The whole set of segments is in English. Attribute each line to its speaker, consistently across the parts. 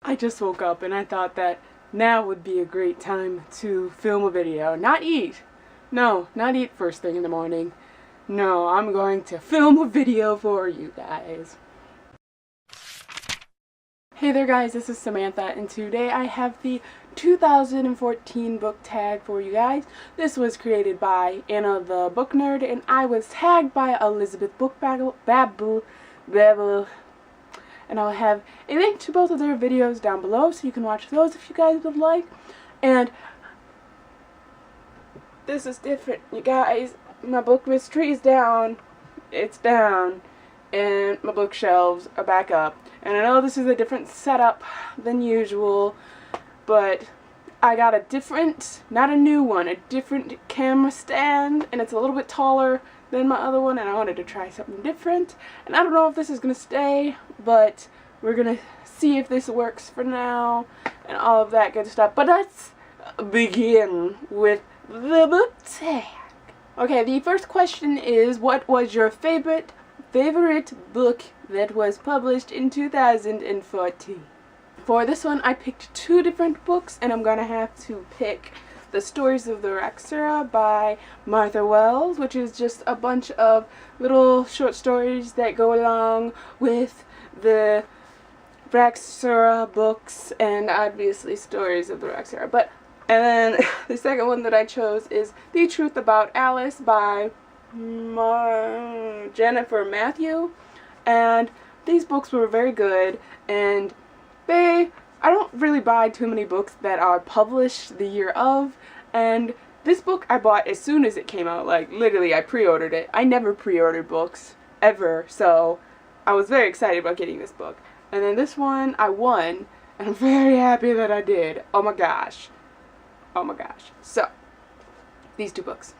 Speaker 1: I just woke up and I thought that now would be a great time to film a video. Not eat. No, not eat first thing in the morning. No, I'm going to film a video for you guys. Hey there guys, this is Samantha and today I have the 2014 book tag for you guys. This was created by Anna the Book Nerd and I was tagged by Elizabeth Bookbabble. And I'll have a link to both of their videos down below so you can watch those if you guys would like. And this is different, you guys. My book mystery is down. It's down. And my bookshelves are back up. And I know this is a different setup than usual, but I got a different, not a new one, a different camera stand, and it's a little bit taller than my other one, and I wanted to try something different. And I don't know if this is going to stay, but we're going to see if this works for now, and all of that good stuff. But let's begin with the book tag. Okay, the first question is, what was your favorite book that was published in 2014? For this one, I picked two different books, and I'm going to have to pick The Stories of the Raksura by Martha Wells, which is just a bunch of little short stories that go along with the Raksura books, and obviously Stories of the Raksura. And then the second one that I chose is The Truth About Alice by Jennifer Matthew, and these books were very good, and I don't really buy too many books that are published the year of, and this book I bought as soon as it came out. Like, literally, I pre-ordered it. I never pre-ordered books, ever, so I was very excited about getting this book. And then this one, I won, and I'm very happy that I did. Oh my gosh. Oh my gosh. So, these two books.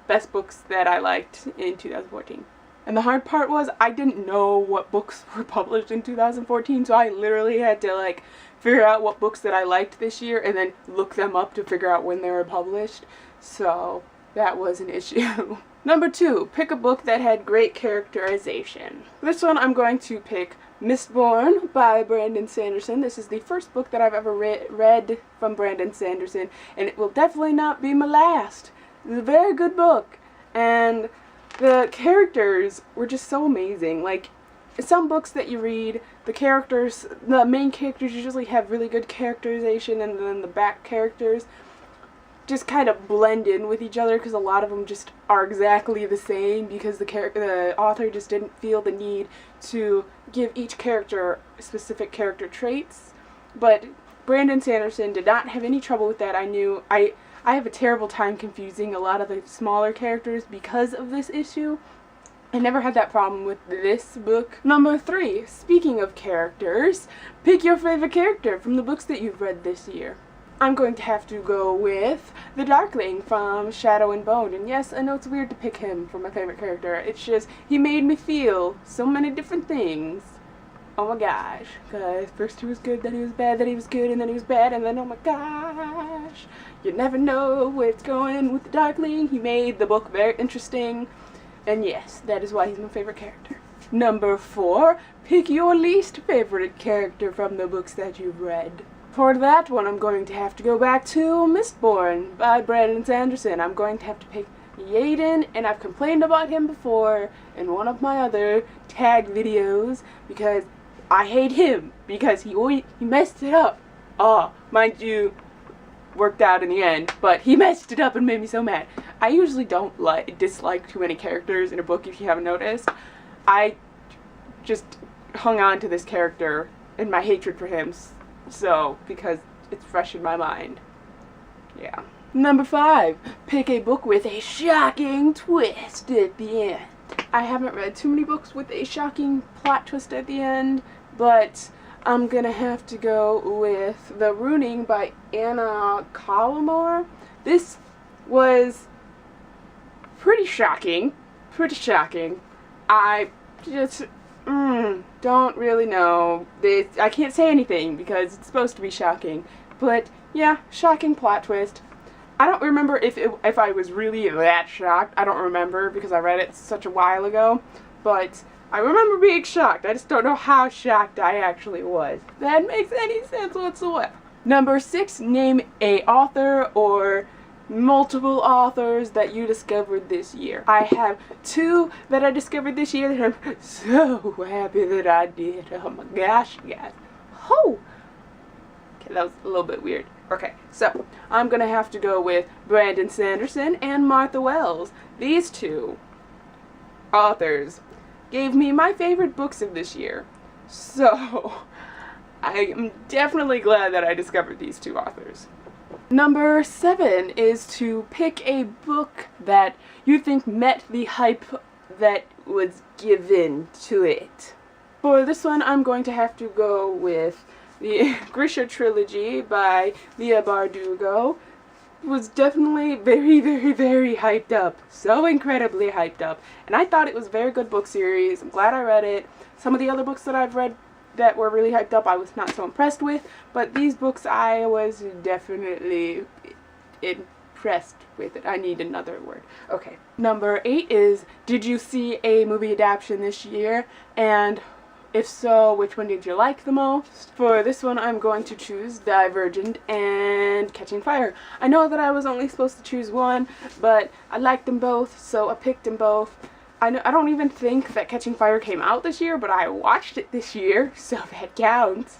Speaker 1: Best books that I liked in 2014. And the hard part was I didn't know what books were published in 2014, so I literally had to like figure out what books that I liked this year and then look them up to figure out when they were published. So that was an issue. Number 2, pick a book that had great characterization. This one I'm going to pick Mistborn by Brandon Sanderson. This is the first book that I've ever read from Brandon Sanderson, and it will definitely not be my last. It's a very good book, and the characters were just so amazing. Like, some books that you read, the main characters usually have really good characterization, and then the back characters just kind of blend in with each other because a lot of them just are exactly the same because the author just didn't feel the need to give each character specific character traits. But Brandon Sanderson did not have any trouble with that. I have a terrible time confusing a lot of the smaller characters because of this issue. I never had that problem with this book. Number 3, speaking of characters, pick your favorite character from the books that you've read this year. I'm going to have to go with the Darkling from Shadow and Bone. And yes, I know it's weird to pick him for my favorite character. It's just, he made me feel so many different things. Oh my gosh. Because first he was good, then he was bad, then he was good, and then he was bad, and then oh my gosh. You never know where it's going with the Darkling. He made the book very interesting. And yes, that is why he's my favorite character. Number 4, pick your least favorite character from the books that you've read. For that one, I'm going to have to go back to Mistborn by Brandon Sanderson. I'm going to have to pick Yaden, and I've complained about him before in one of my other tag videos because I hate him because he messed it up. Oh, mind you, worked out in the end, but he messed it up and made me so mad. I usually don't dislike too many characters in a book, if you haven't noticed. I just hung on to this character and my hatred for him, so because it's fresh in my mind. Yeah. Number 5, pick a book with a shocking twist at the end. I haven't read too many books with a shocking plot twist at the end, but I'm gonna have to go with The Ruining by Anna Collmore. This was pretty shocking. I just don't really know. I can't say anything because it's supposed to be shocking. But yeah, shocking plot twist. I don't remember if I was really that shocked. I don't remember because I read it such a while ago. But I remember being shocked. I just don't know how shocked I actually was. If that makes any sense whatsoever. Number 6, name a author or multiple authors that you discovered this year. I have 2 that I discovered this year that I'm so happy that I did. Oh my gosh, guys. Oh! Okay, that was a little bit weird. Okay, so I'm gonna have to go with Brandon Sanderson and Martha Wells. These 2 authors gave me my favorite books of this year. So, I am definitely glad that I discovered these 2 authors. Number 7 is to pick a book that you think met the hype that was given to it. For this one, I'm going to have to go with the Grisha trilogy by Leigh Bardugo. Was definitely very, very, very hyped up. So incredibly hyped up. And I thought it was a very good book series. I'm glad I read it. Some of the other books that I've read that were really hyped up I was not so impressed with. But these books I was definitely impressed with it. I need another word. Okay. Number 8 is, did you see a movie adaptation this year? And if so, which one did you like the most? For this one, I'm going to choose Divergent and Catching Fire. I know that I was only supposed to choose one, but I liked them both, so I picked them both. I don't even think that Catching Fire came out this year, but I watched it this year, so that counts.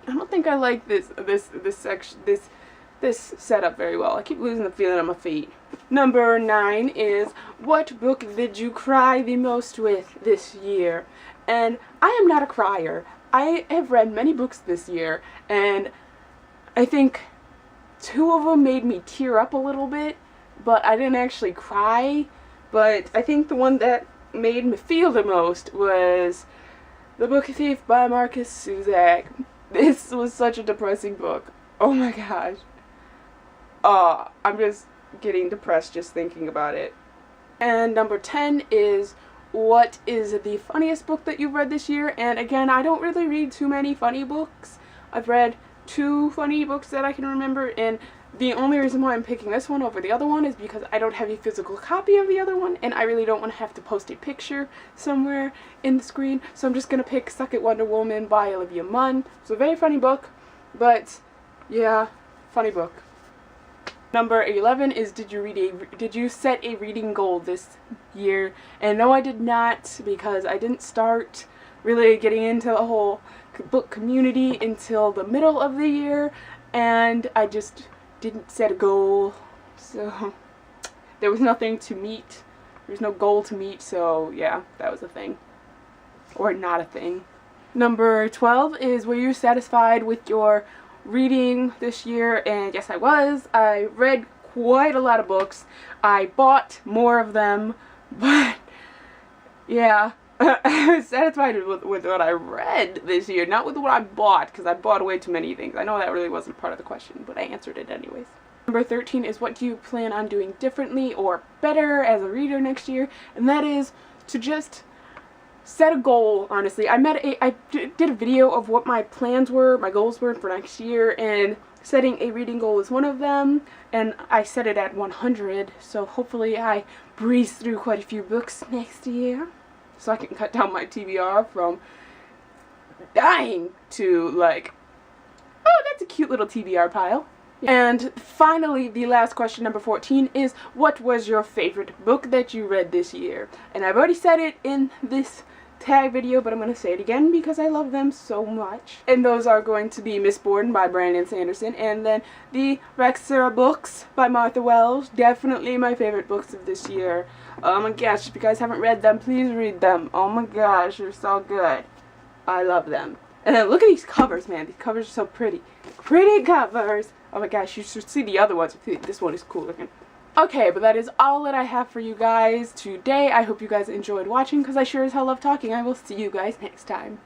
Speaker 1: I don't think I like this setup very well. I keep losing the feeling on my feet. Number 9 is, what book did you cry the most with this year? And I am not a crier. I have read many books this year, and I think 2 of them made me tear up a little bit, but I didn't actually cry. But I think the one that made me feel the most was The Book Thief by Marcus Zusak. This was such a depressing book. Oh my gosh. I'm just getting depressed just thinking about it. And number 10 is, what is the funniest book that you've read this year? And again, I don't really read too many funny books. I've read 2 funny books that I can remember, and the only reason why I'm picking this one over the other one is because I don't have a physical copy of the other one, and I really don't want to have to post a picture somewhere in the screen, so I'm just going to pick Suck It Wonder Woman by Olivia Munn. It's a very funny book, but yeah, funny book. Number 11 is, did you set a reading goal this year? And no, I did not, because I didn't start really getting into the whole book community until the middle of the year, and I just didn't set a goal, so there was nothing to meet. There's no goal to meet, so yeah, that was a thing. Or not a thing. Number 12 is, were you satisfied with your reading this year? And yes, I was. I read quite a lot of books. I bought more of them, but yeah, I was satisfied with what I read this year, not with what I bought, because I bought way too many things. I know that really wasn't part of the question, but I answered it anyways. Number 13 is, what do you plan on doing differently or better as a reader next year? And that is to just set a goal, honestly. I did a video of what my plans were, my goals were for next year, and setting a reading goal is one of them, and I set it at 100, so hopefully I breeze through quite a few books next year, so I can cut down my TBR from dying to, like, oh, that's a cute little TBR pile. And finally, the last question, number 14, is, what was your favorite book that you read this year? And I've already said it in this tag video, but I'm going to say it again because I love them so much. And those are going to be Mistborn by Brandon Sanderson, and then the Rexer books by Martha Wells. Definitely my favorite books of this year. Oh my gosh, if you guys haven't read them, please read them. Oh my gosh, they're so good. I love them. And then look at these covers, man. These covers are so pretty. Pretty covers. Oh my gosh, you should see the other ones. This one is cool looking. Okay, but that is all that I have for you guys today. I hope you guys enjoyed watching, because I sure as hell love talking. I will see you guys next time.